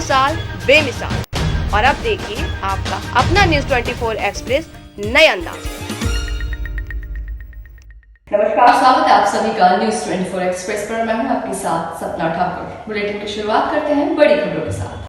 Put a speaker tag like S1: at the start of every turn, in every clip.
S1: साल बेमिसाल। और अब देखिए आपका अपना न्यूज़ 24 एक्सप्रेस नए अंदाज।
S2: नमस्कार, स्वागत है आप सभी का न्यूज़ 24 एक्सप्रेस पर। मैं हूं आपके साथ सपना ठाकुर। बुलेटिन की शुरुआत करते हैं बड़ी खबरों के साथ।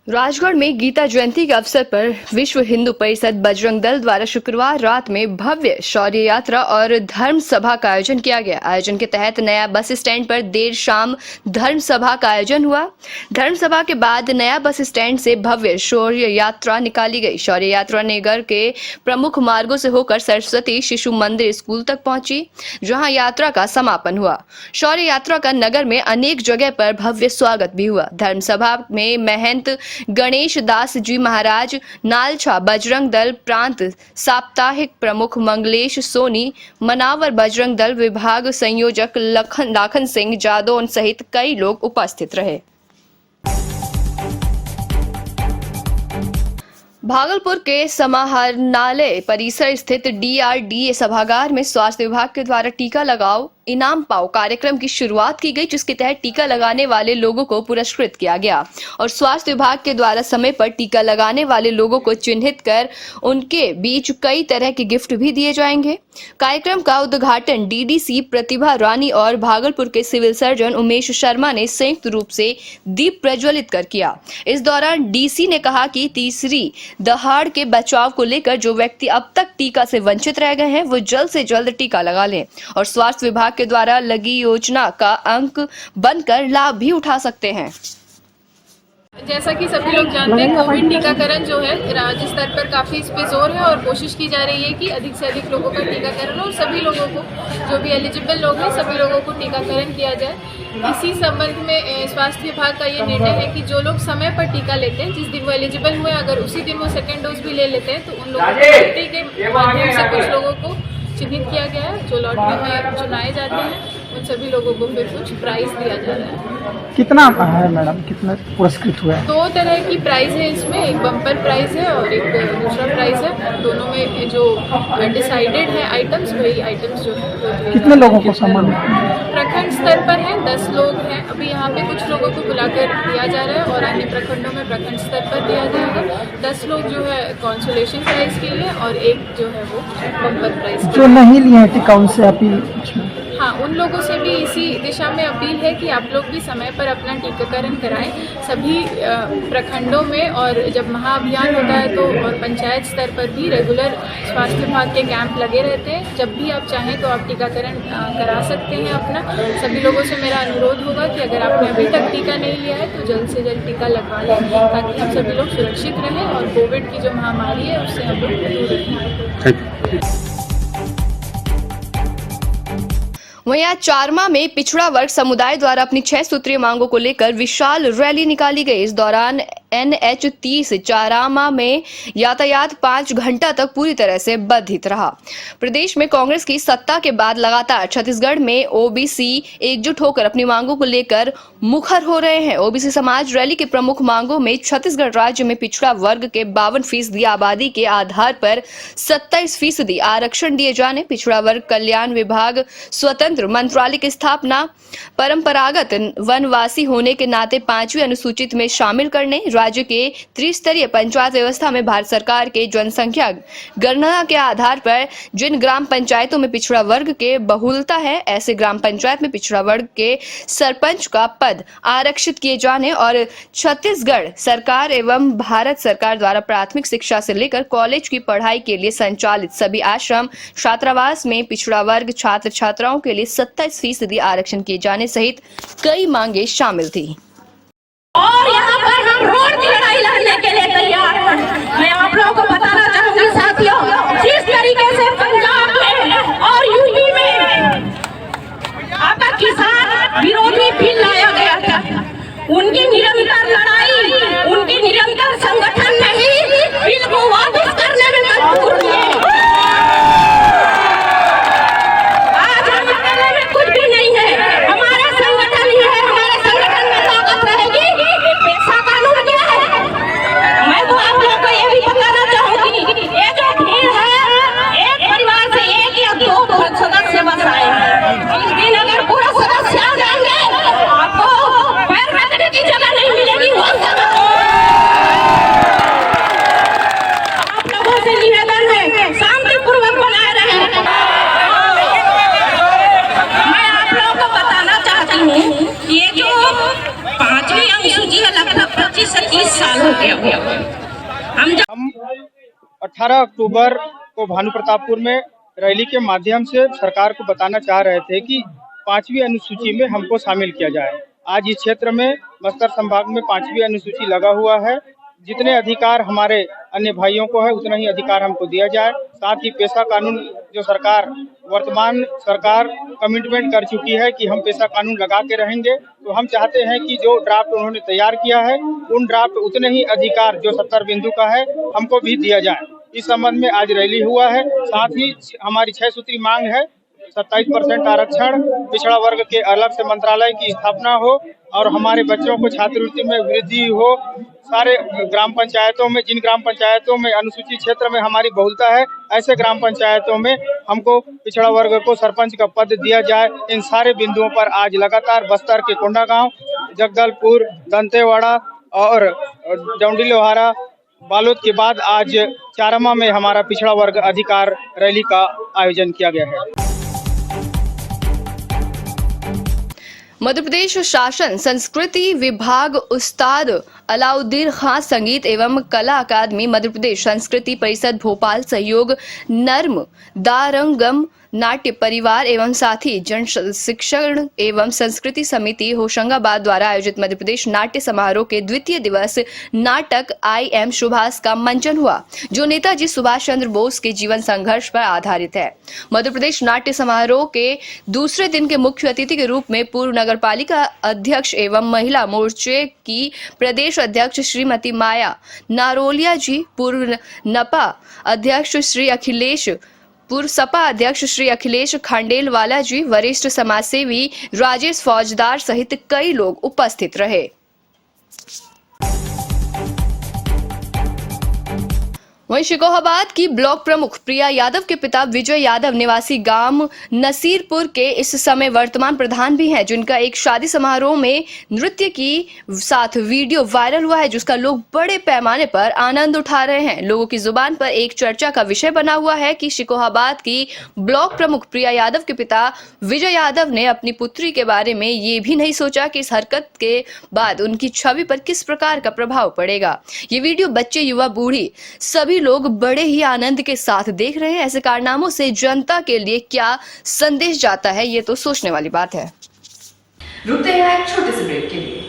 S3: राजगढ़ में गीता जयंती के अवसर पर विश्व हिंदू परिषद बजरंग दल द्वारा शुक्रवार रात में भव्य शौर्य यात्रा और धर्म सभा का आयोजन किया गया। आयोजन के तहत नया बस स्टैंड पर देर शाम धर्म सभा का आयोजन हुआ। धर्म सभा के बाद नया बस स्टैंड से भव्य शौर्य यात्रा निकाली गई। शौर्य यात्रा नगर के प्रमुख मार्गों से होकर सरस्वती शिशु मंदिर स्कूल तक पहुंची, जहां यात्रा का समापन हुआ। शौर्य यात्रा का नगर में अनेक जगह पर भव्य स्वागत भी हुआ। धर्म सभा में महंत गणेश दास जी महाराज नालछा बजरंग दल प्रांत साप्ताहिक प्रमुख मंगलेश सोनी, मनावर बजरंग दल विभाग संयोजक लाखन सिंह जादौन सहित कई लोग उपस्थित रहे। भागलपुर के समाहरणालय परिसर स्थित DRDA सभागार में स्वास्थ्य विभाग के द्वारा टीका लगाओ इनाम पाओ कार्यक्रम की शुरुआत की गई, जिसके तहत टीका लगाने वाले लोगों को पुरस्कृत किया गया और स्वास्थ्य विभाग के द्वारा समय पर टीका लगाने वाले लोगों को चिन्हित कर उनके बीच कई तरह के गिफ्ट भी दिए जाएंगे। कार्यक्रम का उद्घाटन DDC प्रतिभा रानी और भागलपुर के सिविल सर्जन उमेश शर्मा ने संयुक्त रूप से दीप प्रज्वलित कर किया। इस दौरान DC ने कहा कि तीसरी दहाड़ के बचाव को लेकर जो व्यक्ति अब तक टीका से वंचित रह गए हैं वो जल्द से जल्द टीका लगा लें और स्वास्थ्य विभाग के द्वारा लगी योजना का अंक बनकर लाभ भी उठा सकते हैं।
S4: जैसा कि सभी लोग जानते हैं, कोविड टीकाकरण जो है राज्य स्तर पर काफ़ी इस पे जोर है और कोशिश की जा रही है कि अधिक से अधिक लोगों का टीकाकरण हो और सभी लोगों को, जो भी एलिजिबल लोग हैं, सभी लोगों को टीकाकरण किया जाए। इसी संबंध में स्वास्थ्य विभाग का ये निर्णय है कि जो लोग समय पर टीका लेते हैं, जिस दिन वो एलिजिबल हुए, अगर उसी दिन वो सेकेंड डोज भी ले लेते हैं, तो उन लोगों को के माध्यम से कुछ लोगों को चिन्हित किया गया है। जो लॉटरी में चुनाए जाते हैं उन सभी लोगों को फिर कुछ प्राइज दिया जा रहा है।
S5: कितना है मैडम, कितना पुरस्कृत हुआ है?
S4: 2 तरह की प्राइज है इसमें, एक बम्पर प्राइज है और एक दूसरा प्राइज है। दोनों में जो डिसाइडेड है आइटम्स, वही आइटम्स जो है।
S5: कितने लोगों को सम्मानित?
S4: प्रखंड स्तर पर है 10 लोग हैं। अभी यहाँ पे कुछ लोगों को बुलाकर दिया जा रहा है और अन्य प्रखंडों में प्रखंड स्तर पर दिया जाएगा। 10 लोग जो है कॉन्सोलेशन प्राइज के लिए और एक जो है वो बम्पर प्राइज।
S5: जो नहीं लिए हैं टीका उनसे अपील?
S4: हाँ, उन लोगों से भी इसी दिशा में अपील है कि आप लोग भी समय पर अपना टीकाकरण कराएं। सभी प्रखंडों में और जब महाअभियान होता है तो और पंचायत स्तर पर भी रेगुलर स्वास्थ्य विभाग के कैंप लगे रहते हैं। जब भी आप चाहें तो आप टीकाकरण करा सकते हैं अपना। सभी लोगों से मेरा अनुरोध होगा कि अगर आपने अभी तक टीका नहीं लिया है तो जल्द से जल्द टीका लगवा लें, ताकि हम सभी लोग सुरक्षित रहें और कोविड की जो महामारी है उससे हम लोग दूर रहें।
S3: वहीं आज चारमा में पिछड़ा वर्ग समुदाय द्वारा अपनी 6 सूत्रीय मांगों को लेकर विशाल रैली निकाली गई। इस दौरान NH30 चारामा में यातायात 5 घंटा तक पूरी तरह से बाधित रहा। प्रदेश में कांग्रेस की सत्ता के बाद लगातार छत्तीसगढ़ में OBC एकजुट होकर अपनी मांगों को लेकर मुखर हो रहे हैं। OBC समाज रैली की प्रमुख मांगों में छत्तीसगढ़ राज्य में पिछड़ा वर्ग के 52% आबादी के आधार पर 27% आरक्षण दिए जाने, पिछड़ा वर्ग कल्याण विभाग स्वतंत्र मंत्रालय की स्थापना, परंपरागत वनवासी होने के नाते 5वीं अनुसूचित में शामिल करने, राज्य के त्रिस्तरीय पंचायत व्यवस्था में भारत सरकार के जनसंख्या गणना के आधार पर जिन ग्राम पंचायतों में पिछड़ा वर्ग के बहुलता है, ऐसे ग्राम पंचायत में पिछड़ा वर्ग के सरपंच का पद आरक्षित किए जाने और छत्तीसगढ़ सरकार एवं भारत सरकार द्वारा प्राथमिक शिक्षा से लेकर कॉलेज की पढ़ाई के लिए संचालित सभी आश्रम छात्रावास में पिछड़ा वर्ग छात्र छात्राओं के लिए 27% आरक्षण किए जाने सहित कई मांगे शामिल थी।
S6: और यहाँ पर हम रोड की लड़ाई लड़ने के लिए तैयार हैं। मैं आप लोगों को बताना चाहूंगी साथियों, जिस तरीके से पंजाब में और यूपी में आपका किसान विरोधी बिल लाया गया था, उनकी निरंतर लड़ाई, उनकी निरंतर संगठन नहीं बिल को वापस करने में मजबूर हुए। चाहते हो।
S7: हम 18 अक्टूबर को भानु प्रतापपुर में रैली के माध्यम से सरकार को बताना चाह रहे थे कि 5वीं अनुसूची में हमको शामिल किया जाए। आज इस क्षेत्र में बस्तर संभाग में 5वीं अनुसूची लगा हुआ है। जितने अधिकार हमारे अन्य भाइयों को है उतना ही अधिकार हमको दिया जाए। साथ ही पेशा कानून जो वर्तमान सरकार कमिटमेंट कर चुकी है कि हम पेशा कानून लगा के रहेंगे, तो हम चाहते हैं कि जो ड्राफ्ट उन्होंने तैयार किया है उन ड्राफ्ट उतने ही अधिकार जो 70 बिंदु का है हमको भी दिया जाए। इस संबंध में आज रैली हुआ है। साथ ही हमारी 6 सूत्री मांग है 27% आरक्षण, पिछड़ा वर्ग के अलग से मंत्रालय की स्थापना हो और हमारे बच्चों को छात्रवृत्ति में वृद्धि हो। सारे ग्राम पंचायतों में, जिन ग्राम पंचायतों में अनुसूचित क्षेत्र में हमारी बहुलता है, ऐसे ग्राम पंचायतों में हमको पिछड़ा वर्ग को सरपंच का पद दिया जाए। इन सारे बिंदुओं पर आज लगातार बस्तर के कोंडागांव, जगदलपुर, दंतेवाड़ा और डौंडी लोहारा, बालोद के बाद आज चारमा में हमारा पिछड़ा वर्ग अधिकार रैली का आयोजन किया गया है।
S3: मध्य प्रदेश शासन संस्कृति विभाग उस्ताद अलाउद्दीन खान संगीत एवं कला अकादमी, मध्य प्रदेश संस्कृति परिषद भोपाल सहयोग, नर्म दारंगम नाट्य परिवार एवं साथी जन शिक्षण एवं संस्कृति समिति होशंगाबाद द्वारा आयोजित मध्य प्रदेश नाट्य समारोह के द्वितीय दिवस नाटक आई एम सुभाष का मंचन हुआ, जो नेताजी सुभाष चंद्र बोस के जीवन संघर्ष पर आधारित है। मध्य प्रदेश नाट्य समारोह के दूसरे दिन के मुख्य अतिथि के रूप में पूर्व नगर पालिका अध्यक्ष एवं महिला मोर्चे की प्रदेश अध्यक्ष श्रीमती माया नारोलिया जी, पूर्व नपा अध्यक्ष श्री अखिलेश, पूर्व सपा अध्यक्ष श्री अखिलेश खंडेलवाला जी, वरिष्ठ समाजसेवी राजेश फौजदार सहित कई लोग उपस्थित रहे। वहीं शिकोहाबाद की ब्लॉक प्रमुख प्रिया यादव के पिता विजय यादव निवासी गांव नसीरपुर के इस समय वर्तमान प्रधान भी हैं, जिनका एक शादी समारोह में नृत्य की साथ वीडियो वायरल हुआ है, जिसका लोग बड़े पैमाने पर आनंद उठा रहे हैं। लोगों की जुबान पर एक चर्चा का विषय बना हुआ है कि शिकोहाबाद की ब्लॉक प्रमुख प्रिया यादव के पिता विजय यादव ने अपनी पुत्री के बारे में ये भी नहीं सोचा कि इस हरकत के बाद उनकी छवि पर किस प्रकार का प्रभाव पड़ेगा। ये वीडियो बच्चे, युवा, बूढ़ी सभी लोग बड़े ही आनंद के साथ देख रहे हैं। ऐसे कारनामों से जनता के लिए क्या संदेश जाता है, ये तो सोचने वाली बात है।
S2: रुकते हैं एक छोटे से ब्रेक के लिए।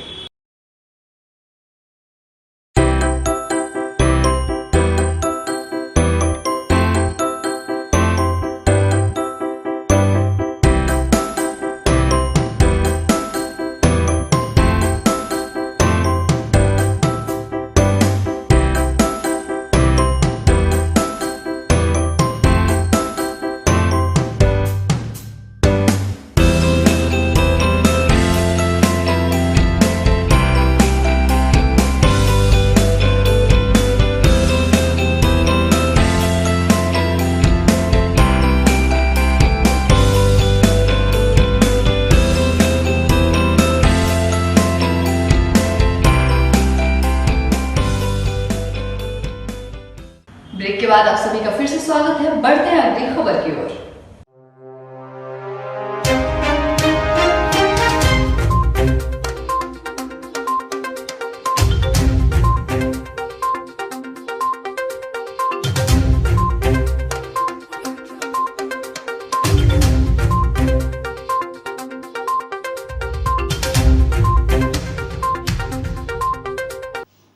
S2: ब्रेक के बाद आप सभी का फिर से स्वागत है। बढ़ते हैं अगली खबर की ओर।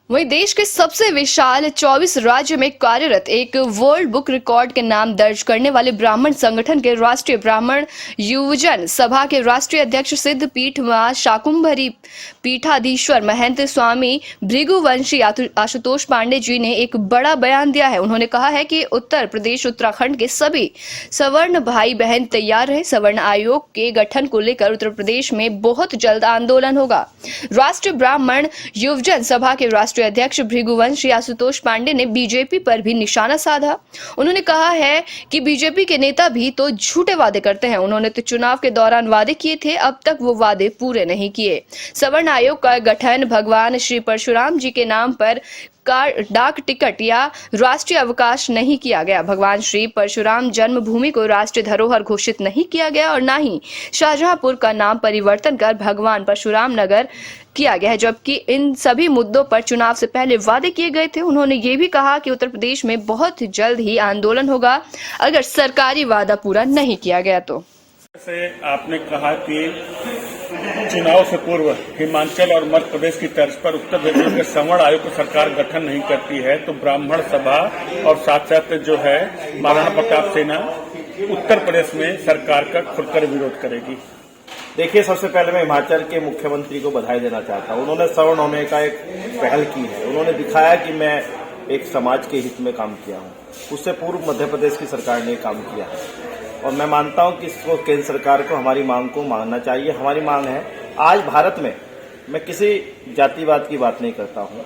S3: वहीं देश के सबसे विशाल 24 राज्य में कार्यरत एक वर्ल्ड बुक रिकॉर्ड के नाम दर्ज करने वाले ब्राह्मण संगठन के राष्ट्रीय ब्राह्मण युवजन सभा के राष्ट्रीय अध्यक्ष सिद्ध पीठ मां शाकुंभरी पीठाधीश्वर महंत स्वामी भृगुवंशी आशुतोष पांडे जी ने एक बड़ा बयान दिया है। उन्होंने कहा है कि उत्तर प्रदेश, उत्तराखंड के सभी सवर्ण भाई बहन तैयार रहे। सवर्ण आयोग के गठन को लेकर उत्तर प्रदेश में बहुत जल्द आंदोलन होगा। राष्ट्रीय ब्राह्मण युवजन सभा के राष्ट्रीय अध्यक्ष भृगुवंशी आशुतोष पांडे ने बीजेपी पर भी निशाना साधा। उन्होंने कहा है कि बीजेपी के नेता भी तो झूठे वादे करते हैं। उन्होंने तो चुनाव के दौरान वादे किए थे, अब तक वो वादे पूरे नहीं किए। सवर्ण आयोग का गठन भगवान श्री परशुराम जी के नाम पर डाक टिकट या राष्ट्रीय अवकाश नहीं किया गया। भगवान श्री परशुराम जन्मभूमि को राष्ट्रीय धरोहर घोषित नहीं किया गया और न ही शाहजहांपुर का नाम परिवर्तन कर भगवान परशुराम नगर किया गया है, जबकि इन सभी मुद्दों पर चुनाव से पहले वादे किए गए थे। उन्होंने ये भी कहा कि उत्तर प्रदेश में बहुत जल्द ही आंदोलन होगा अगर सरकारी वादा पूरा नहीं किया गया तो।
S8: से आपने कहा कि चुनाव से पूर्व हिमाचल और मध्य प्रदेश की तर्ज पर उत्तर प्रदेश में सवर्ण आयोग को सरकार गठन नहीं करती है तो ब्राह्मण सभा और साथ साथ जो है महाराणा प्रताप सेना उत्तर प्रदेश में सरकार का खुलकर विरोध करेगी।
S9: देखिए, सबसे पहले मैं हिमाचल के मुख्यमंत्री को बधाई देना चाहता हूं। उन्होंने सवर्ण होने का एक पहल की है। उन्होंने दिखाया कि मैं एक समाज के हित में काम किया हूं। उससे पूर्व मध्य प्रदेश की सरकार ने काम किया है और मैं मानता हूं कि इसको केंद्र सरकार को हमारी मांग को मानना चाहिए। हमारी मांग है, आज भारत में मैं किसी जातिवाद की बात नहीं करता हूं,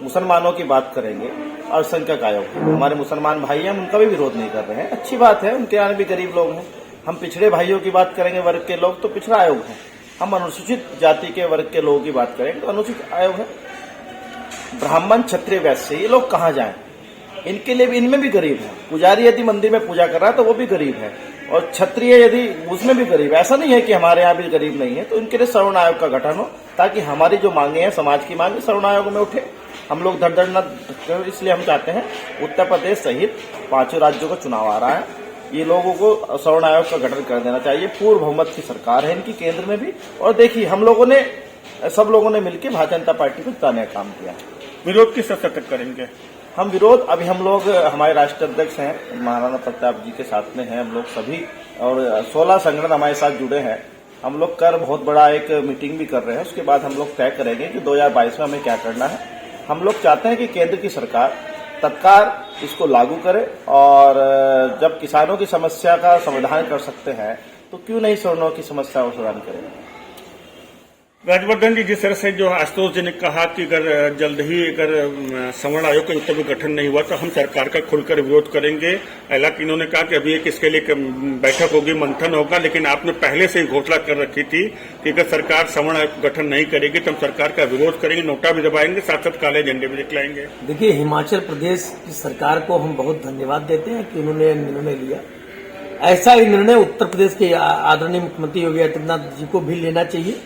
S9: मुसलमानों की बात करेंगे। अल्पसंख्यक आयोग, हमारे मुसलमान भाई हैं, उनका भी विरोध नहीं कर रहे हैं, अच्छी बात है, उनके यहाँ भी गरीब लोग हैं। हम पिछड़े भाइयों की बात करेंगे, वर्ग के लोग, तो पिछड़ा आयोग है। हम अनुसूचित जाति के वर्ग के लोगों की बात करेंगे तो अनुसूचित आयोग है। ब्राह्मण, क्षत्रिय, वैश्य, ये लोग कहाँ जाएं? इनके लिए भी, इनमें भी गरीब है। पुजारी यदि मंदिर में पूजा कर रहा है तो वो भी गरीब है, और क्षत्रिय यदि उसमें भी गरीब है। ऐसा नहीं है कि हमारे यहाँ भी गरीब नहीं है। तो इनके लिए सवर्ण आयोग का गठन हो ताकि हमारी जो मांगे हैं, समाज की मांगे, सवर्ण आयोग में उठे। हम लोग धड़ न, इसलिए हम चाहते हैं उत्तर प्रदेश सहित 5 राज्यों का चुनाव आ रहा है, ये लोगों को सवर्ण आयोग का गठन कर देना चाहिए। पूर्ण बहुमत की सरकार है इनकी केंद्र में भी। और देखिए, हम लोगों ने, सब लोगों ने मिलकर भारतीय जनता पार्टी को जिताने का काम किया।
S8: विरोध किस हद तक करेंगे?
S9: हम विरोध, अभी हम लोग, हमारे राष्ट्रीय अध्यक्ष हैं महाराणा प्रताप जी के साथ में हैं हम लोग सभी, और 16 संगठन हमारे साथ जुड़े हैं। हम लोग बहुत बड़ा एक मीटिंग भी कर रहे हैं। उसके बाद हम लोग तय करेंगे कि 2022 में हमें क्या करना है। हम लोग चाहते हैं कि केंद्र की सरकार तत्काल इसको लागू करे, और जब किसानों की समस्या का समाधान कर सकते हैं तो क्यों नहीं सवर्णों की समस्या का समाधान करें।
S8: राजवर्धन जी, जिस तरह से जो आशुतोष जी ने कहा कि अगर जल्द ही अगर सवर्ण आयोग का उत्तर में गठन नहीं हुआ तो हम सरकार का खुलकर विरोध करेंगे। हालांकि इन्होंने कहा कि अभी एक इसके लिए बैठक होगी, मंथन होगा, लेकिन आपने पहले से ही घोषणा कर रखी थी कि अगर सरकार सवर्ण आयोग का गठन नहीं करेगी तो हम सरकार का विरोध करेंगे, नोटा भी दबाएंगे, साथ साथ काले झंडे भी दिखलाएंगे।
S10: देखिए, हिमाचल प्रदेश की सरकार को हम बहुत धन्यवाद देते हैं कि उन्होंने निर्णय लिया। ऐसा ही निर्णय उत्तर प्रदेश के आदरणीय मुख्यमंत्री योगी आदित्यनाथ जी को भी लेना चाहिए,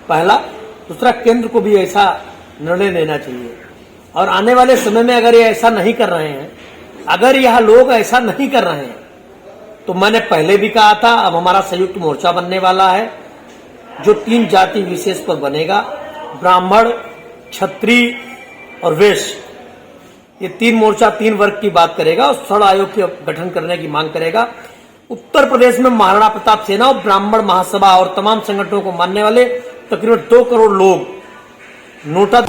S10: पहला। दूसरा, केंद्र को भी ऐसा निर्णय लेना चाहिए। और आने वाले समय में अगर ये ऐसा नहीं कर रहे हैं, अगर यह लोग ऐसा नहीं कर रहे हैं, तो मैंने पहले भी कहा था, अब हमारा संयुक्त मोर्चा बनने वाला है जो 3 जाति विशेष पर बनेगा, ब्राह्मण, क्षत्रिय और वैश्य। ये 3 मोर्चा 3 वर्ग की बात करेगा और सवर्ण आयोग के गठन करने की मांग करेगा। उत्तर प्रदेश में महाराणा प्रताप सेना और ब्राह्मण महासभा और तमाम संगठनों को मानने वाले तकरीबन 2 करोड़ लोग नोटा।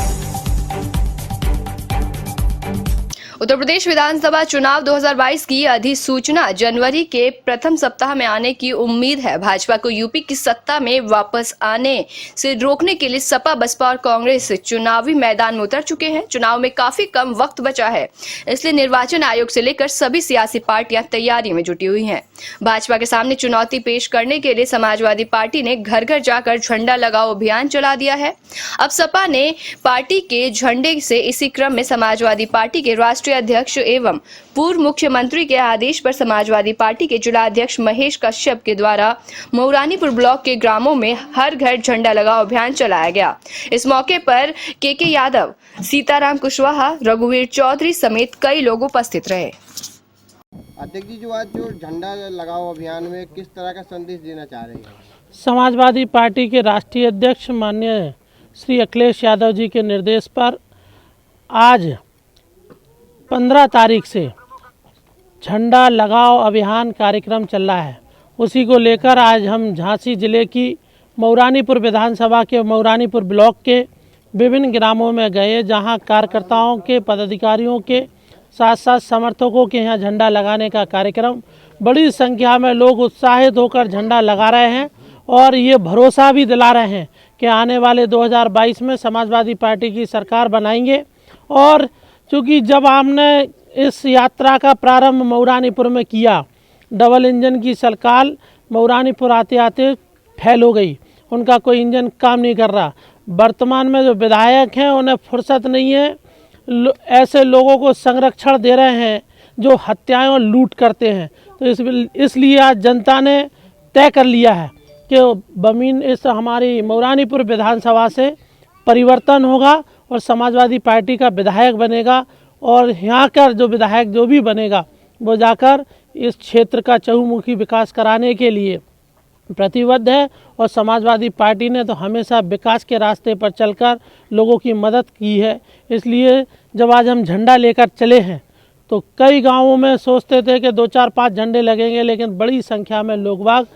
S3: उत्तर प्रदेश विधानसभा चुनाव 2022 की अधिसूचना जनवरी के प्रथम सप्ताह में आने की उम्मीद है। भाजपा को यूपी की सत्ता में वापस आने से रोकने के लिए सपा, बसपा और कांग्रेस चुनावी मैदान में उतर चुके हैं। चुनाव में काफी कम वक्त बचा है, इसलिए निर्वाचन आयोग से लेकर सभी सियासी पार्टियां तैयारी में जुटी हुई हैं। भाजपा के सामने चुनौती पेश करने के लिए समाजवादी पार्टी ने घर घर जाकर झंडा लगाओ अभियान चला दिया है। अब सपा ने पार्टी के झंडे से इसी क्रम में समाजवादी पार्टी के राष्ट्रीय अध्यक्ष एवं पूर्व मुख्यमंत्री के आदेश पर समाजवादी पार्टी के जिलाध्यक्ष महेश कश्यप के द्वारा मऊरानीपुर ब्लॉक के ग्रामों में हर घर झंडा लगाओ अभियान चलाया गया। इस मौके पर के यादव, सीताराम कुशवाहा, रघुवीर चौधरी समेत कई लोग उपस्थित रहे।
S11: अध्यक्ष जी, जो झंडा लगाओ अभियान में किस तरह का संदेश देना चाह रहे हैं?
S12: समाजवादी पार्टी के राष्ट्रीय अध्यक्ष माननीय श्री अखिलेश यादव जी के निर्देश पर आज 15 तारीख से झंडा लगाओ अभियान कार्यक्रम चल रहा है। उसी को लेकर आज हम झांसी जिले की मऊरानीपुर विधानसभा के मऊरानीपुर ब्लॉक के विभिन्न ग्रामों में गए, जहां कार्यकर्ताओं के, पदाधिकारियों के साथ साथ समर्थकों के यहाँ झंडा लगाने का कार्यक्रम, बड़ी संख्या में लोग उत्साहित होकर झंडा लगा रहे हैं और ये भरोसा भी दिला रहे हैं कि आने वाले 2022 में समाजवादी पार्टी की सरकार बनाएंगे। और चूँकि जब हमने इस यात्रा का प्रारंभ मऊरानीपुर में किया, डबल इंजन की सरकार मऊरानीपुर आते आते फेल हो गई, उनका कोई इंजन काम नहीं कर रहा। वर्तमान में जो विधायक हैं उन्हें फुर्सत नहीं है, ऐसे लोगों को संरक्षण दे रहे हैं जो हत्याएं और लूट करते हैं। तो इसलिए आज जनता ने तय कर लिया है कि बमीन इस हमारी मऊरानीपुर विधानसभा से परिवर्तन होगा और समाजवादी पार्टी का विधायक बनेगा और यहाँ का जो विधायक जो भी बनेगा वो जाकर इस क्षेत्र का चहुमुखी विकास कराने के लिए प्रतिबद्ध है। और समाजवादी पार्टी ने तो हमेशा विकास के रास्ते पर चलकर लोगों की मदद की है। इसलिए जब आज हम झंडा लेकर चले हैं तो कई गांवों में सोचते थे कि 2, 4, 5 झंडे लगेंगे, लेकिन बड़ी संख्या में लोग बाग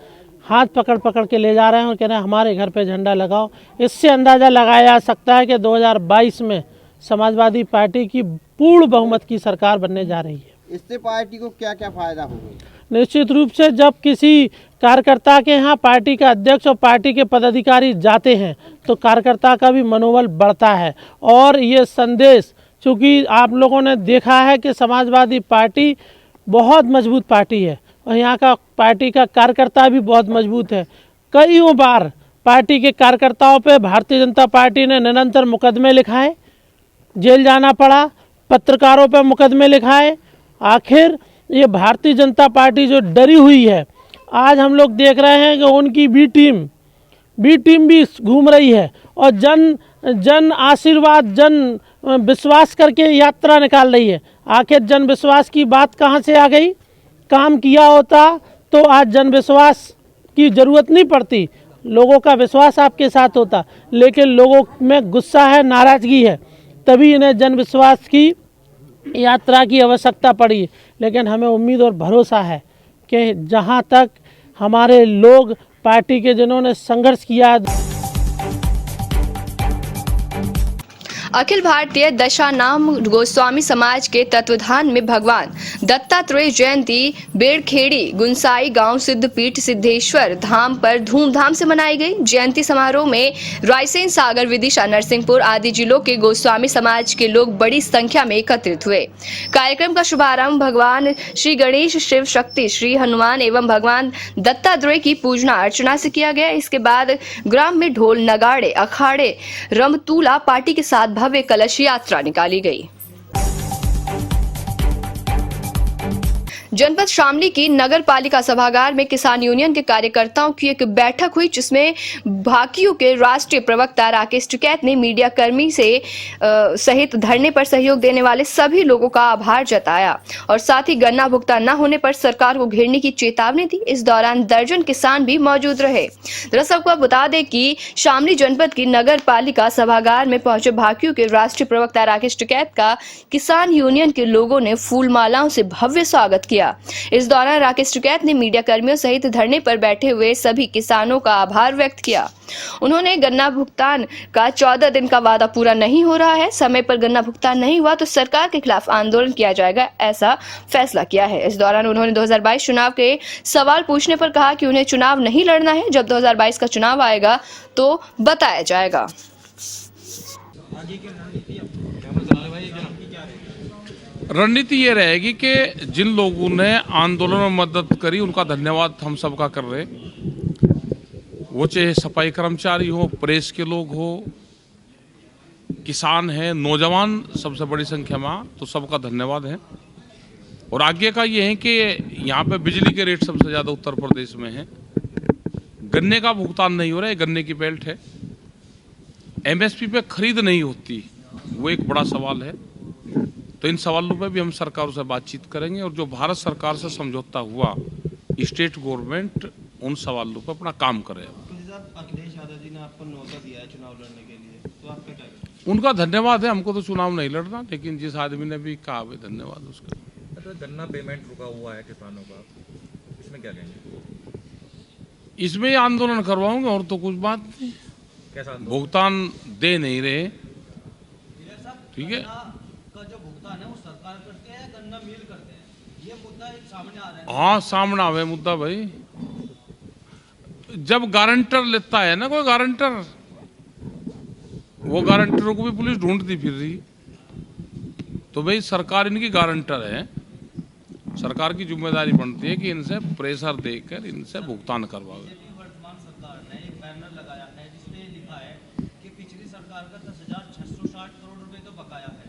S12: हाथ पकड़ पकड़ के ले जा रहे हैं और कह रहे हैं हमारे घर पे झंडा लगाओ। इससे अंदाज़ा लगाया जा सकता है कि 2022 में समाजवादी पार्टी की पूर्ण बहुमत की सरकार बनने जा रही है।
S11: इससे पार्टी को क्या क्या फायदा होगा?
S12: निश्चित रूप से जब किसी कार्यकर्ता के यहाँ पार्टी का अध्यक्ष और पार्टी के पदाधिकारी जाते हैं तो कार्यकर्ता का भी मनोबल बढ़ता है। और ये संदेश, चूँकि आप लोगों ने देखा है कि समाजवादी पार्टी बहुत मजबूत पार्टी है और यहाँ का पार्टी का कार्यकर्ता भी बहुत मजबूत है। कईयों बार पार्टी के कार्यकर्ताओं पे भारतीय जनता पार्टी ने निरंतर मुकदमे लिखाए, जेल जाना पड़ा, पत्रकारों पर मुकदमे लिखाए। आखिर ये भारतीय जनता पार्टी जो डरी हुई है, आज हम लोग देख रहे हैं कि उनकी बी टीम भी घूम रही है और जन आशीर्वाद, जन विश्वास करके यात्रा निकाल रही है। आखिर जन विश्वास की बात कहाँ से आ गई? काम किया होता तो आज जन विश्वास की ज़रूरत नहीं पड़ती, लोगों का विश्वास आपके साथ होता। लेकिन लोगों में गुस्सा है, नाराज़गी है, तभी इन्हें जन विश्वास की यात्रा की आवश्यकता पड़ी। लेकिन हमें उम्मीद और भरोसा है कि जहां तक हमारे लोग पार्टी के जिन्होंने संघर्ष किया,
S3: अखिल भारतीय दशानाम गोस्वामी समाज के तत्वाधान में भगवान दत्तात्रेय जयंती बेड़खेड़ी गुंसाई गांव सिद्धपीठ सिद्धेश्वर धाम पर धूमधाम से मनाई गई। जयंती समारोह में रायसेन, सागर, विदिशा, नरसिंहपुर आदि जिलों के गोस्वामी समाज के लोग बड़ी संख्या में एकत्रित हुए। कार्यक्रम का शुभारंभ भगवान श्री गणेश, शिव शक्ति, श्री हनुमान एवं भगवान दत्तात्रेय की पूजना अर्चना से किया गया। इसके बाद ग्राम में ढोल, नगाड़े, अखाड़े, रमतूला पार्टी के साथ भव्य कलश यात्रा निकाली गई। जनपद शामली की नगर पालिका सभागार में किसान यूनियन के कार्यकर्ताओं की एक बैठक हुई, जिसमें भाकियू के राष्ट्रीय प्रवक्ता राकेश टिकैत ने मीडिया कर्मी से सहित धरने पर सहयोग देने वाले सभी लोगों का आभार जताया और साथ ही गन्ना भुगतान न होने पर सरकार को घेरने की चेतावनी दी। इस दौरान दर्जन किसान भी मौजूद रहे। दरअसल आपको बता दें कि शामली जनपद की नगर पालिका सभागार में पहुंचे भाकियू के राष्ट्रीय प्रवक्ता राकेश टिकैत का किसान यूनियन के लोगों ने फूल मालाओं से भव्य स्वागत किया। इस दौरान राकेश टिकैत ने मीडिया कर्मियों सहित धरने पर बैठे हुए सभी किसानों का आभार व्यक्त किया। उन्होंने गन्ना भुगतान का 14 दिन का वादा पूरा नहीं हो रहा है, समय पर गन्ना भुगतान नहीं हुआ तो सरकार के खिलाफ आंदोलन किया जाएगा, ऐसा फैसला किया है। इस दौरान उन्होंने 2022 चुनाव के सवाल पूछने पर कहा कि उन्हें चुनाव नहीं लड़ना है, जब 2022 का चुनाव आएगा तो बताया जाएगा।
S13: रणनीति ये रहेगी कि जिन लोगों ने आंदोलन में मदद करी उनका धन्यवाद हम सबका कर रहे, वो चाहे सफाई कर्मचारी हो, प्रेस के लोग हो, किसान हैं, नौजवान सबसे बड़ी संख्या में, तो सबका धन्यवाद है। और आगे का ये है कि यहाँ पे बिजली के रेट सबसे ज़्यादा उत्तर प्रदेश में है, गन्ने का भुगतान नहीं हो रहा है, गन्ने की बेल्ट है, एमएसपी पे खरीद नहीं होती, वो एक बड़ा सवाल है। तो इन सवालों पे भी हम सरकारों से बातचीत करेंगे और जो भारत सरकार से समझौता हुआ, स्टेट गवर्नमेंट उन सवालों पर अपना काम करे।
S11: अखिलेश यादव जी ने आपको न्योता दिया है चुनाव लड़ने के लिए, तो आपका क्या?
S13: उनका धन्यवाद है, हमको तो चुनाव नहीं लड़ना, लेकिन जिस आदमी ने भी कहा है धन्यवाद उसका।
S14: तो गन्ना पेमेंट रुका हुआ है किसानों का, इसमें क्या कहेंगे?
S13: इसमें आंदोलन करवाऊंगे और तो कुछ बात नहीं।
S14: कैसा
S13: भुगतान दे नहीं रहे, ठीक है, हाँ सामने आवे मुद्दा भाई। जब गारंटर लेता है ना कोई गारंटर, वो गारंटरों को भी पुलिस ढूंढती फिर रही, तो भाई सरकार इनकी गारंटर है, सरकार की जिम्मेदारी बनती है कि इनसे प्रेशर देकर इनसे भुगतान करवावे।
S15: वर्तमान सरकार ने एक बैनर लगाया है जिसमें लिखा है कि पिछली सरकार का 10,660 करोड़ रुपए तो बकाया है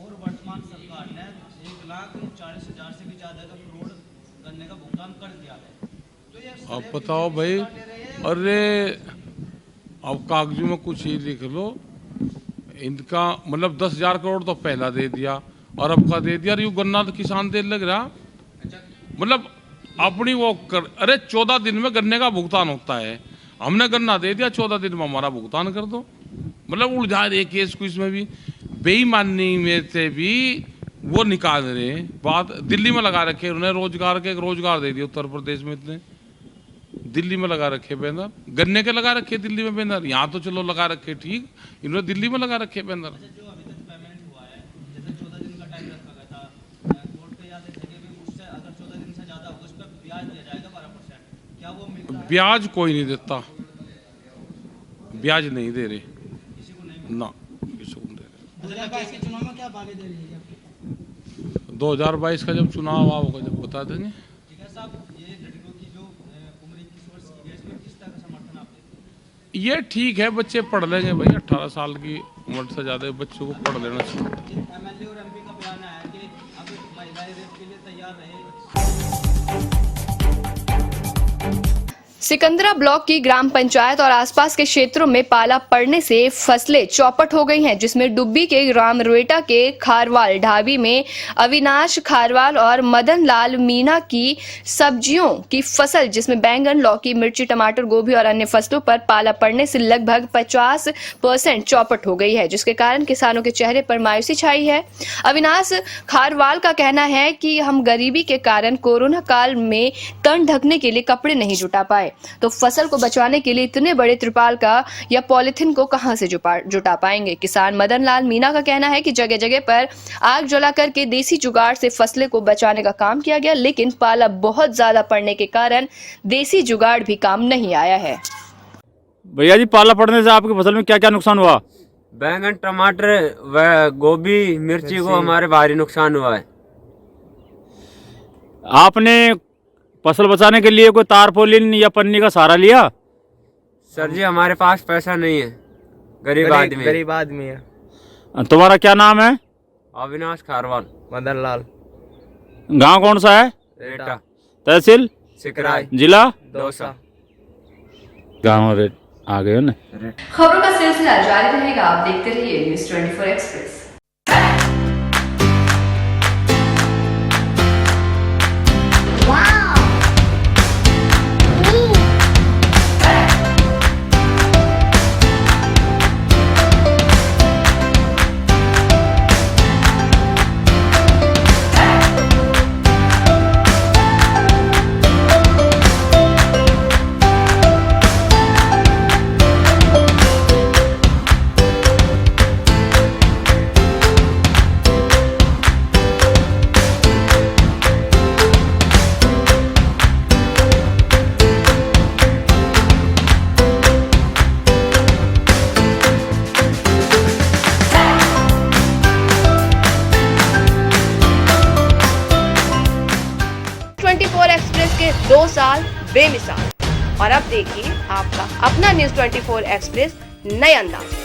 S15: और वर्तमान सरकार ने 1,40,000 से भी ज्यादा का करोड़ गन्ने का भुगतान कर दिया है। तो ये
S13: अब बताओ भाई, अरे अब कागजों में कुछ ही लिख लो, इनका मतलब 10,000 करोड़ तो पहला दे दिया और अब का दे दिया। यूँ गन्ना तो किसान दे लग रहा, मतलब अपनी वो कर, अरे 14 दिन में गन्ने का भुगतान होता है, हमने गन्ना दे दिया 14 दिन में हमारा भुगतान कर दो। मतलब उलझा रहे केस को, इसमें भी बेईमानी में से भी वो निकाल रहे हैं। बात दिल्ली में लगा रखे उन्होंने, रोजगार के रोजगार दे दिए उत्तर प्रदेश में, इतने दिल्ली में लगा रखे बैनर, गन्ने के लगा रखे दिल्ली में बैनर, यहाँ तो चलो लगा रखे ठीक, इन्होंने दिल्ली में लगा रखे बैनर। ब्याज कोई नहीं देता, ब्याज नहीं दे रहे ना, किसी को नहीं दे रहे।
S15: 2022 के चुनाव में क्या बातें दे रही है?
S13: 2022 का जब चुनाव होगा जब बता देंगे।
S15: ठीक है साहब, ये लड़कियों की जो उम्र 21 वर्ष की है, इसमें किस तरह का समर्थन आप देते हैं?
S13: ये ठीक है, बच्चे पढ़ लेंगे भाई, 18 साल की उम्र से ज़्यादा बच्चों को पढ़ लेना चाहिए।
S15: एमएलए और एमपी का बयान आया कि अब महिलाएं रेप के लिए तैयार रहे।
S3: सिकंदरा ब्लॉक की ग्राम पंचायत और आसपास के क्षेत्रों में पाला पड़ने से फसलें चौपट हो गई हैं, जिसमें डुब्बी के ग्राम रुएटा के खारवाल ढाबी में अविनाश खारवाल और मदन लाल मीना की सब्जियों की फसल, जिसमें बैंगन, लौकी, मिर्ची, टमाटर, गोभी और अन्य फसलों पर पाला पड़ने से लगभग 50% चौपट हो गई है, जिसके कारण किसानों के चेहरे पर मायूसी छाई है। अविनाश खारवाल का कहना है कि हम गरीबी के कारण कोरोना काल में तन ढकने के लिए कपड़े नहीं जुटा पाए, तो फसल को बचाने के लिए इतने बड़े त्रिपाल का या पॉलिथीन को कहां से जुटा पाएंगे। किसान मदन लाल मीना का कहना है कि जगह जगह पर आग जला करके देसी जुगाड़ से फसलें को बचाने का काम किया गया, लेकिन पाला बहुत ज्यादा पड़ने के कारण देसी जुगाड़ भी काम नहीं आया है।
S16: भैया जी, पाला पड़ने से आपकी फसल में क्या क्या नुकसान हुआ?
S17: बैंगन, टमाटर व गोभी, मिर्ची को हमारे भारी नुकसान हुआ है।
S16: आपने फसल बचाने के लिए कोई तारपोलिन या पन्नी का सहारा लिया?
S17: सर जी, हमारे पास पैसा नहीं है, गरीब आदमी है।
S16: तुम्हारा क्या नाम है?
S17: अविनाश खारवाल।
S16: मदन लाल। गांव कौन सा है?
S17: रेटा।
S16: तहसील?
S17: सिकराई।
S16: जिला?
S17: दौसा।
S16: गाँव आ गए ना।
S2: खबरों का सिलसिला जारी रहेगा, आप देखते रहिए न्यूज़ 24 एक्सप्रेस।
S1: एक्सप्रेस के 2 साल बेमिसाल। और अब देखिए आपका अपना न्यूज़ 24 एक्सप्रेस नए अंदाज।